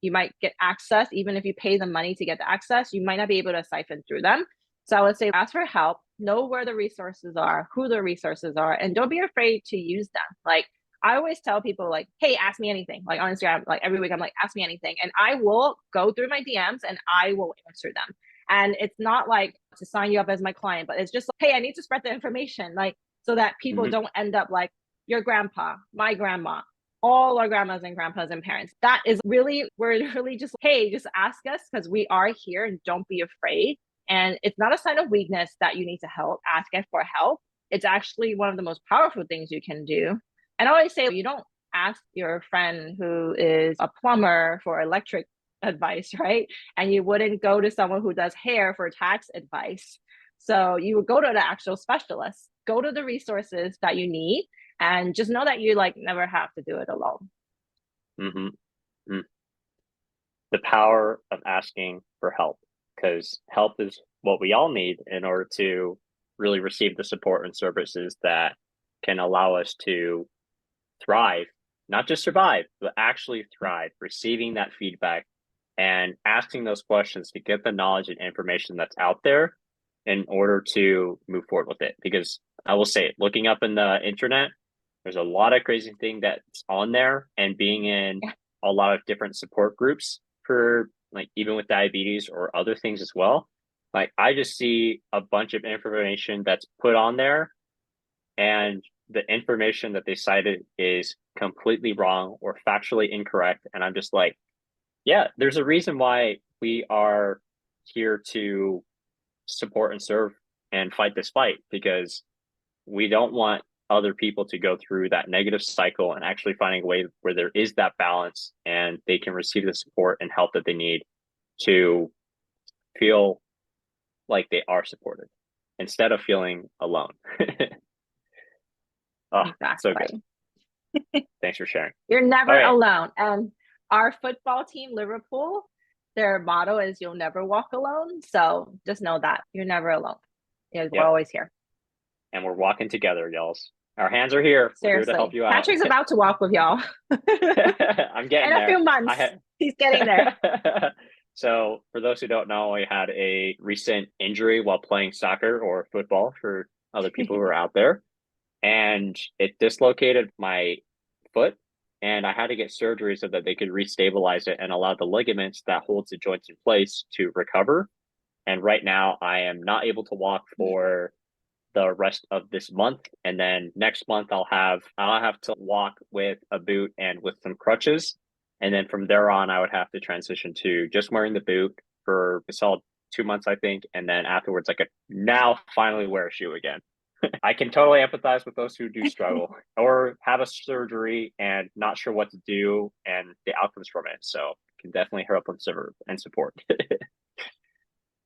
you might get access, even if you pay the money to get the access, you might not be able to siphon through them. So I would say ask for help, know where the resources are, who the resources are, and don't be afraid to use them. Like I always tell people like, hey, ask me anything. Like on Instagram, like every week I'm like, ask me anything. And I will go through my DMs and I will answer them. And it's not like to sign you up as my client, but it's just like, hey, I need to spread the information. Like so that people don't end up like your grandpa, my grandma, all our grandmas and grandpas and parents. That is really, we're really just, hey, just ask us because we are here and don't be afraid. And it's not a sign of weakness that you need to help, ask for help. It's actually one of the most powerful things you can do. And I always say, you don't ask your friend who is a plumber for electric advice, right? And you wouldn't go to someone who does hair for tax advice. So you would go to the actual specialist, go to the resources that you need, and just know that you like never have to do it alone.
Mm-hmm. The power of asking for help, because help is what we all need in order to really receive the support and services that can allow us to thrive, not just survive, but actually thrive, receiving that feedback and asking those questions to get the knowledge and information that's out there in order to move forward with it. Because I will say, looking up in the internet, there's a lot of crazy thing that's on there, and being in a lot of different support groups for like even with diabetes or other things as well. Like I just see a bunch of information that's put on there, and the information that they cited is completely wrong or factually incorrect. And I'm just like, yeah, there's a reason why we are here to support and serve and fight this fight, because we don't want other people to go through that negative cycle and actually finding a way where there is that balance and they can receive the support and help that they need to feel like they are supported instead of feeling alone. Oh, so
Exactly.
good. Thanks for sharing.
You're never
Okay.
alone. And our football team, Liverpool, their motto is "You'll never walk alone." So just know that you're never alone. Yeah, we're
Yep.
always here.
And we're walking together, y'all. Our hands are here. We're here to help
Seriously.
you out.
Patrick's about to walk with y'all.
I'm getting
In a
there.
few months. He's getting there.
So, for those who don't know, I had a recent injury while playing soccer or football for other people who are out there, and it dislocated my foot. And I had to get surgery so that they could restabilize it and allow the ligaments that holds the joints in place to recover. And right now, I am not able to walk for the rest of this month, and then next month I'll have to walk with a boot and with some crutches, and then from there on I would have to transition to just wearing the boot for a solid 2 months, I think, and then afterwards I could now finally wear a shoe again. I can totally empathize with those who do struggle or have a surgery and not sure what to do and the outcomes from it, so can definitely help and support.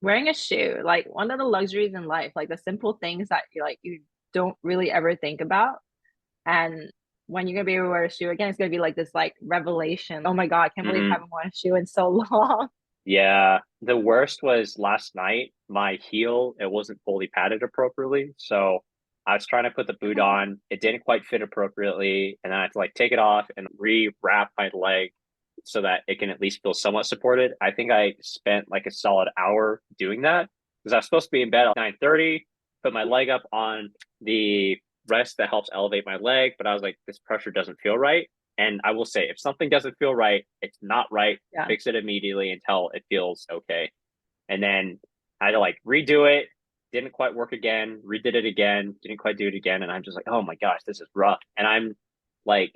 Wearing a shoe, like one of the luxuries in life, like the simple things that you don't really ever think about. And when you're gonna be able to wear a shoe again, it's gonna be like this like revelation. Oh my God, I can't believe I
Mm-hmm.
haven't worn a shoe in so long.
Yeah, the worst was last night. My heel, it wasn't fully padded appropriately. So I was trying to put the boot on. It didn't quite fit appropriately. And then I had to like take it off and re-wrap my leg so that it can at least feel somewhat supported. I think I spent like a solid hour doing that because I was supposed to be in bed at 9:30, put my leg up on the rest that helps elevate my leg, but I was like, this pressure doesn't feel right. And I will say, if something doesn't feel right, it's not right.
Yeah.
Fix it immediately until it feels okay. And then I had to like redo it. Didn't quite work again. Redid it again. Didn't quite do it again. And I'm just like, oh my gosh, this is rough. And I'm like,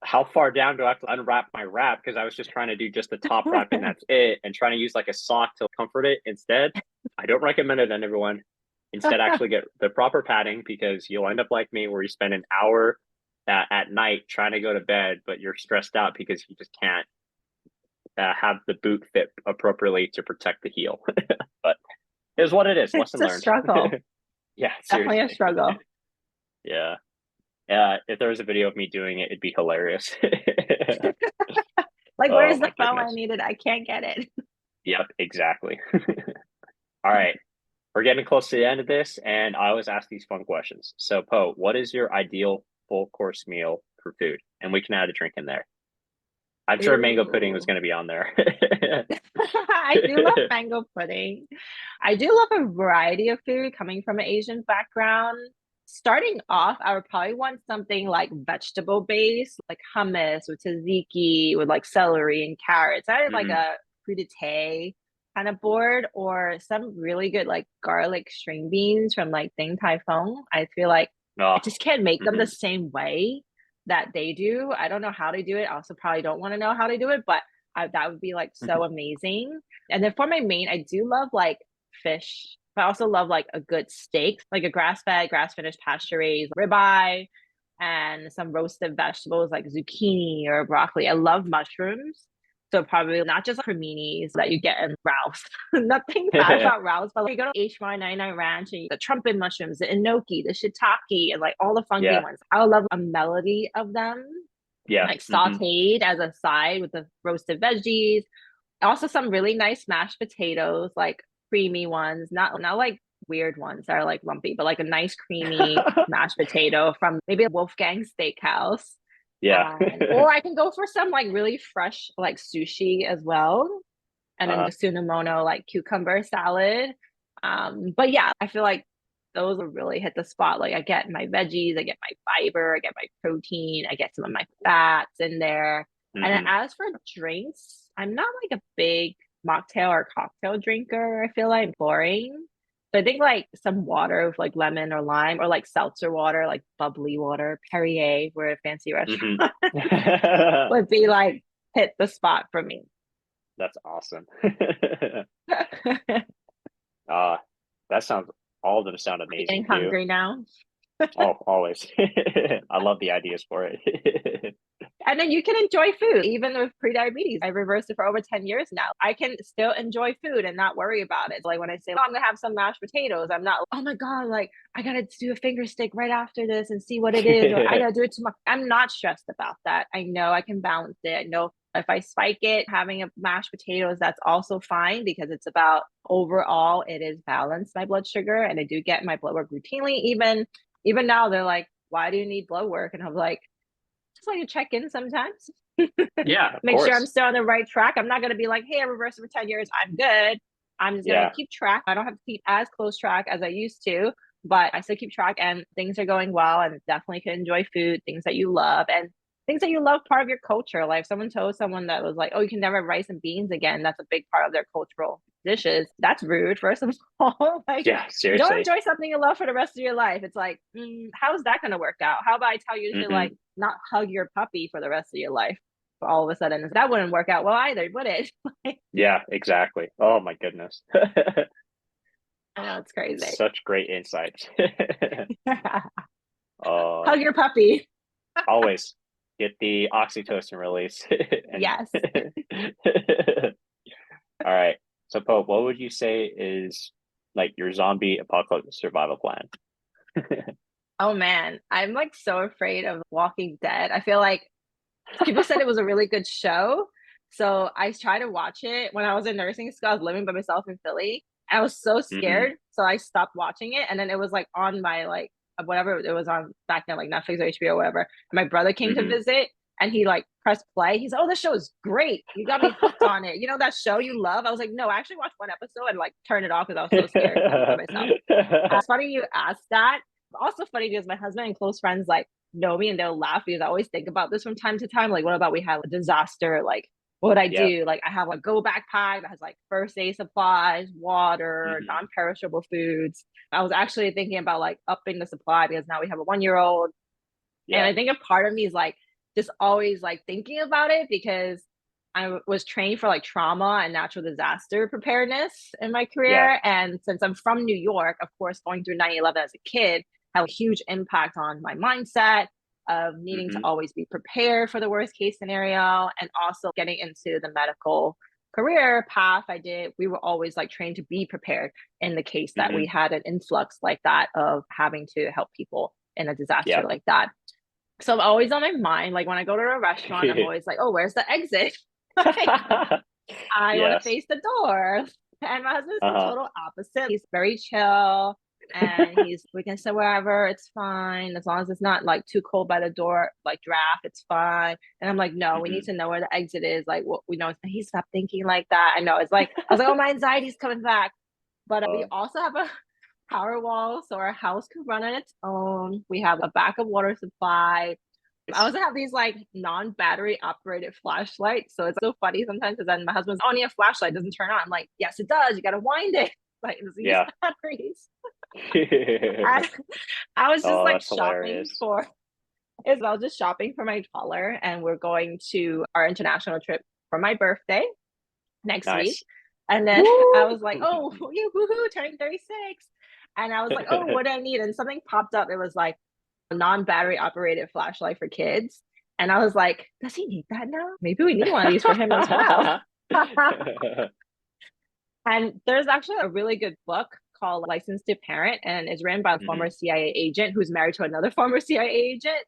how far down do I have to unwrap my wrap? Because I was just trying to do just the top wrap and that's it. And trying to use like a sock to comfort it instead. I don't recommend it on everyone. Instead, actually get the proper padding because you'll end up like me where you spend an hour at night trying to go to bed, but you're stressed out because you just can't have the boot fit appropriately to protect the heel. But it is what it is.
It's
Lesson
a
learned.
struggle.
Yeah,
Definitely a
seriously.
struggle.
Yeah. If there was a video of me doing it, it'd be hilarious.
Like,
Oh
where's the
my
phone? I
goodness.
needed. I can't get it.
Yep, exactly. All right. We're getting close to the end of this, and I always ask these fun questions. So, Poe, what is your ideal full course meal for food? And we can add a drink in there. I'm sure mango pudding was
Ooh.
going to be on there.
I do love mango pudding. I do love a variety of food coming from an Asian background. Starting off, I would probably want something like vegetable based, like hummus with tzatziki, with like celery and carrots. I had like
Mhm.
a crudité kind of board, or some really good like garlic string beans from like Ding Tai Fung. I feel like I
Oh,
just can't make them the
mhm.
same way that they do. I don't know how they do it. I also probably don't want to know how they do it, but that would be like so amazing. And then for my main, I do love like fish, but I also love like a good steak, like a grass fed, grass finished pasture raised ribeye, and some roasted vegetables like zucchini or broccoli. I love mushrooms. So probably not just creminis that you get in Ralph's. Nothing bad about Ralph's, but like you go to HY99 Ranch and the trumpet mushrooms, the enoki, the shiitake, and like all the funky
Yeah,
ones. I love a melody of them,
yeah.
like
Hmm.
sauteed as a side with the roasted veggies. Also, some really nice mashed potatoes, like creamy ones, not like weird ones that are like lumpy, but like a nice creamy mashed potato from maybe a Wolfgang Steakhouse.
Yeah.
And or I can go for some like really fresh like sushi as well. And then
uh,
the Sunamono like cucumber salad. But yeah, I feel like those will really hit the spot. Like I get my veggies, I get my fiber, I get my protein, I get some of my fats in there. And then
mhm.
as for drinks, I'm not like a big mocktail or cocktail drinker. I feel like boring. So I think like some water with like lemon or lime or like seltzer water, like bubbly water, Perrier, we're a fancy restaurant,
Mhm.
would be like hit the spot for me.
That's awesome. Uh, that sounds all of them sound amazing
Getting
too.
hungry now.
Oh, always. I love the ideas for it.
And then you can enjoy food, even with prediabetes. I reversed it for over 10 years now. I can still enjoy food and not worry about it. Like when I say, oh, I'm going to have some mashed potatoes, I'm not, oh my God, like I got to do a finger steak right after this and see what it is, or I got to do it tomorrow. I'm not stressed about that. I know I can balance it. I know if I spike it, having a mashed potatoes, that's also fine because it's about overall, it is balanced my blood sugar. And I do get my blood work routinely. Even now, they're like, why do you need blood work? And I'm like, just like to check in sometimes.
Yeah, of
Make sure I'm
course.
still on the right track. I'm not going to be like, hey, I reversed it for 10 years. I'm good. I'm just going to
Yeah.
keep track. I don't have to keep as close track as I used to, but I still keep track and things are going well and definitely can enjoy food, things that you love and things that you love part of your culture. Like if someone told someone that was like, oh, you can never have rice and beans again. That's a big part of their cultural dishes. That's rude, first of all. Like,
Yeah,
don't
seriously.
enjoy something you love for the rest of your life. It's like, how is that going to work out? How about I tell you to
Hmm.
like not hug your puppy for the rest of your life? For all of a sudden, that wouldn't work out well either, would it?
Yeah, exactly. Oh my goodness.
I know it's crazy.
Such great insights.
Hug
Um,
your puppy.
always get the oxytocin release. And
Yes.
all right. So Pope, what would you say is like your zombie apocalypse survival plan?
Oh man, I'm like so afraid of Walking Dead. I feel like people said it was a really good show. So I tried to watch it when I was in nursing school. I was living by myself in Philly. I was so
Hmm.
scared. So I stopped watching it. And then it was like on my like whatever it was on back then, like Netflix or HBO or whatever. And my brother came to
Hmm.
visit and he like pressed play. He's like, oh, this show is great. You got me hooked on it. You know that show you love? I was like, no, I actually watched one episode and like turned it off because I was so scared living by myself. It's funny you asked that. Also funny because my husband and close friends like know me and they'll laugh because I always think about this from time to time. Like, what about we have a disaster? Like, what would I
Yep.
do? Like, I have a go backpack that has like first aid supplies, water,
Hmm.
non perishable foods. I was actually thinking about like upping the supply because now we have a 1 year old. And
Yeah.
I think a part of me is like just always like thinking about it because I was trained for like trauma and natural disaster preparedness in my
Yeah.
career. And since I'm from New York, of course, going through 9/11 as a kid had a huge impact on my mindset of needing to
Hmm.
always be prepared for the worst case scenario and also getting into the medical career path I did. We were always like trained to be prepared in the case that
Hmm.
we had an influx like that of having to help people in a disaster
Yep.
like that. So I'm always on my mind. Like when I go to a restaurant, I'm always like, oh, where's the exit? Like I want to
Yes.
face the door. And my husband's the
Uh-huh.
total opposite. He's very chill and we can sit wherever, it's fine. As long as it's not like too cold by the door, like draft, it's fine. And I'm like, no, we need
Hmm.
to know where the exit is. Like what we know, he stopped thinking like that. I know it's like, I was like, oh, my anxiety's coming back. But we also have a power wall, so our house can run on its own. We have a backup water supply. I also have these like non-battery operated flashlights. So it's so funny sometimes because then my husband's on your flashlight doesn't turn on. I'm like, yes, it does. You gotta wind it. Like it doesn't use
Yeah.
batteries. I, I was just
Oh,
like
that's hilarious.
I was just shopping for my toddler and we're going to our international trip for my birthday next week.
Nice.
And then I
Woo!
was like, oh, yeah, woohoo, turning 36. And I was like, oh, what do I need? And something popped up. It was like a non-battery operated flashlight for kids. And I was like, does he need that now? Maybe we need one of these for him as well. And there's actually a really good book called License to Parent, and it's written by a
Hmm.
former CIA agent who's married to another former CIA agent.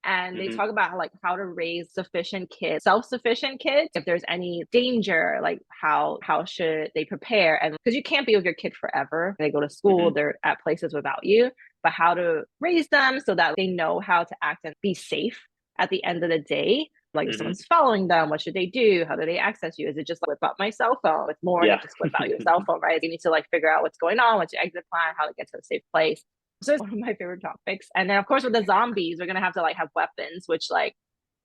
And they
Hmm.
talk about like how to raise sufficient kids, self-sufficient kids. If there's any danger, like how should they prepare? And because you can't be with your kid forever, they go to school,
Hmm.
they're at places without you. But how to raise them so that they know how to act and be safe at the end of the day. Like if
Hmm.
someone's following them, what should they do? How do they access you? Is it just like whip out my cell phone? It's more than
Yeah.
just whip out your cell phone, right? You need to like figure out what's going on, what's your exit plan, how to get to a safe place. So it's one of my favorite topics. And then of course with the zombies, we're gonna have to like have weapons, which like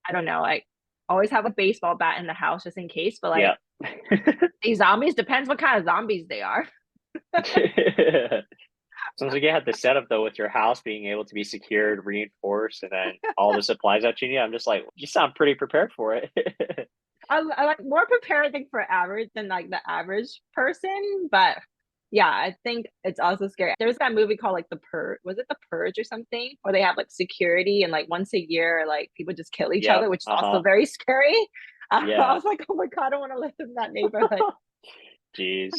I don't know, like always have a baseball bat in the house just in case. But like
Yeah.
these zombies depends what kind of zombies they are.
Sounds like you had the setup though with your house being able to be secured, reinforced, and then all the supplies that you need. I'm just like, you sound pretty prepared for it.
I like more prepared, I think, for average than like the average person, but Yeah, I think it's also scary. There's that movie called like The Purge. Was it The Purge or something? Where they have like security and like once a year, like people just kill each
Yep.
other, which is also
Uh-huh.
very scary. I
Yeah.
was like, oh my God, I don't want to live in that neighborhood.
Jeez.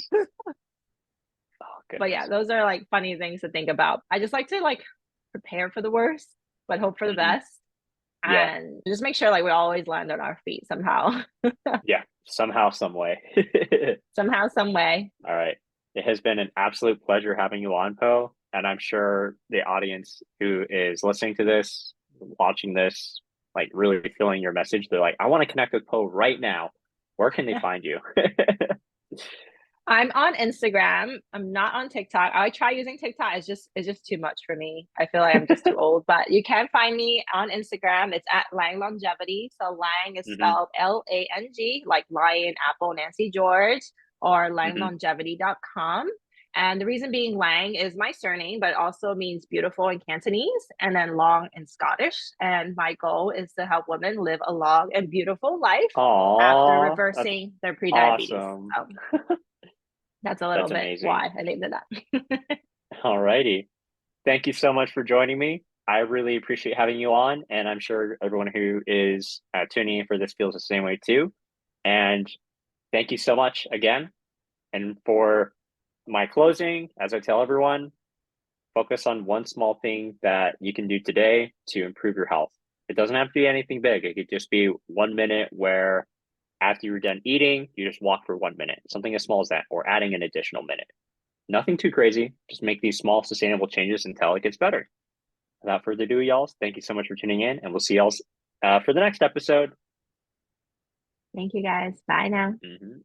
Oh
But yeah,
goodness.
those are like funny things to think about. I just like to like prepare for the worst, but hope for the
Hmm.
best.
Yeah.
And just make sure like we always land on our feet somehow.
Yeah. Somehow, some way.
Somehow, some way.
All right. It has been an absolute pleasure having you on, Poe. And I'm sure the audience who is listening to this, watching this, like really feeling your message, they're like, I want to connect with Poe right now. Where can they find you?
I'm on Instagram. I'm not on TikTok. I try using TikTok. It's just too much for me. I feel like I'm just too old. But you can find me on Instagram. It's at Lang Longevity. So Lang is
Hmm.
spelled Lang, like Lion, Apple, Nancy, George, or
Hmm.
langlongevity.com. And the reason being Lang is my surname, but it also means beautiful in Cantonese, and then long in Scottish. And my goal is to help women live a long and beautiful life after
Aw, that's
reversing their prediabetes.
awesome.
So that's a little
That's
bit
amazing.
why I named it that.
All righty. Thank you so much for joining me. I really appreciate having you on, and I'm sure everyone who is tuning in for this feels the same way too. And thank you so much again. And for my closing, as I tell everyone, focus on one small thing that you can do today to improve your health. It doesn't have to be anything big. It could just be 1 minute where after you're done eating, you just walk for 1 minute, something as small as that, or adding an additional minute. Nothing too crazy. Just make these small, sustainable changes until it gets better. Without further ado, y'all, thank you so much for tuning in, and we'll see y'all for the next episode.
Thank you guys. Bye now.
Mm-hmm.